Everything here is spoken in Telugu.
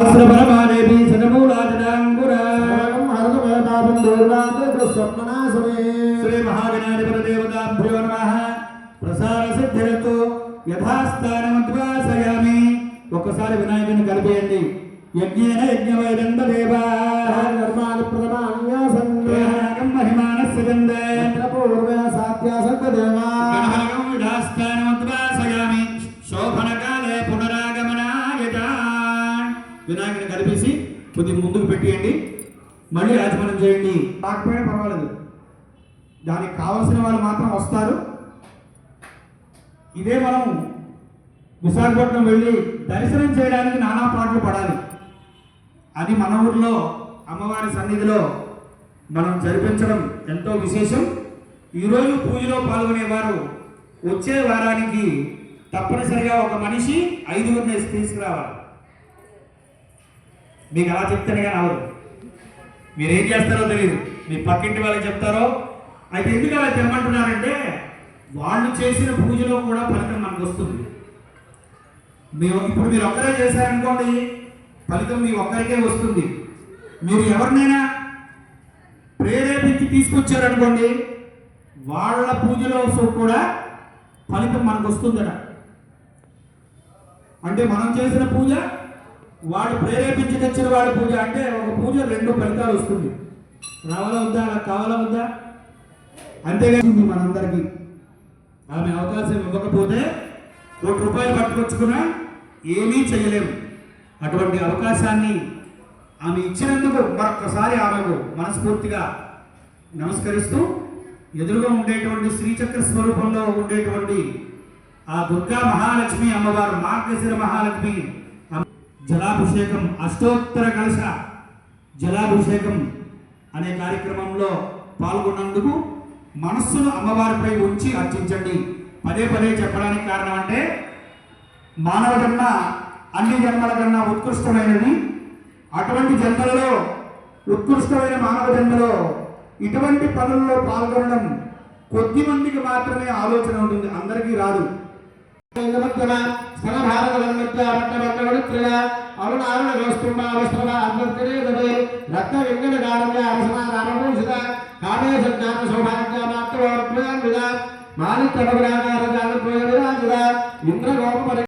परमादेवी सनमूलाजनांगुरा श्री महागणाधिपति देवताभ्यो नमः प्रसाद सिद्धिरतु यथास्थानमद्वासयामि ఒక్కసారి వినాయకుని కలిపేయండి యజ్ఞేన యజ్ఞవైదండ దేవా నిర్మాణ ప్రథమాన్యాసన్యాగం మహిమానస్య గంధే పూర్వ సాధ్యాసంత దేవా గణభగం యథాస్థానమద్వాసయామి శోభనకాలే పునరాగమనాయ వినాయకుని కలిపేసి కొద్ది ముందుకు పెట్టేయండి మళ్ళీ ఆచమనం చేయండి రాకపోయినా పర్వాలేదు దానికి కావలసిన వాళ్ళు మాత్రం వస్తారు ఇదే మనం విశాఖపట్నం వెళ్ళి దర్శనం చేయడానికి నానా పాటలు పడాలి అది మన ఊర్లో అమ్మవారి సన్నిధిలో మనం జరిపించడం ఎంతో విశేషం ఈరోజు పూజలో పాల్గొనేవారు వచ్చే వారానికి తప్పనిసరిగా ఒక మనిషి 5 తీసుకురావాలి మీకు అలా చెప్తేనే కానీ అవదు మీరేం చేస్తారో తెలియదు మీ పక్కింటి వాళ్ళకి చెప్తారో అయితే ఎందుకు అలా తెమ్మంటున్నారంటే వాళ్ళు చేసిన పూజలో కూడా ఫలితం మనకు వస్తుంది ఇప్పుడు మీరు ఒక్కరే చేశారనుకోండి ఫలితం మీ ఒక్కరికే వస్తుంది మీరు ఎవరినైనా ప్రేరేపించి తీసుకొచ్చారనుకోండి వాళ్ళ పూజలో కూడా ఫలితం మనకు వస్తుందట అంటే మనం చేసిన పూజ వాడు ప్రేరేపించి తెచ్చిన వాళ్ళ పూజ అంటే ఒక పూజ 2 ఫలితాలు వస్తుంది రావాలా వద్దా అలా కావాలా వద్దా అంతేగాని మనందరికీ ఆమె అవకాశం ఇవ్వకపోతే ₹1 పట్టుకొచ్చుకున్నా ఏమీ చేయలేము అటువంటి అవకాశాన్ని ఆమె ఇచ్చినందుకు మరొకసారి ఆమెకు మనస్ఫూర్తిగా నమస్కరిస్తూ ఎదురుగా ఉండేటువంటి శ్రీచక్ర స్వరూపంలో ఉండేటువంటి ఆ దుర్గా మహాలక్ష్మి అమ్మవారు మార్గశిర మహాలక్ష్మి జలాభిషేకం అష్టోత్తర కలశ జలాభిషేకం అనే కార్యక్రమంలో పాల్గొన్నందుకు మనస్సును అమ్మవారిపై ఉంచి అర్చించండి పదే పదే చెప్పడానికి కారణం అంటే మానవ జన్మ అన్ని జన్మల కన్నా ఉత్కృష్టమైనది అటువంటి జన్మలలో ఉత్కృష్టమైన మానవ జన్మలో ఇటువంటి పనుల్లో పాల్గొనడం కొద్ది మందికి మాత్రమే ఆలోచన ఉంటుంది అందరికీ రాదు ఇంద్ర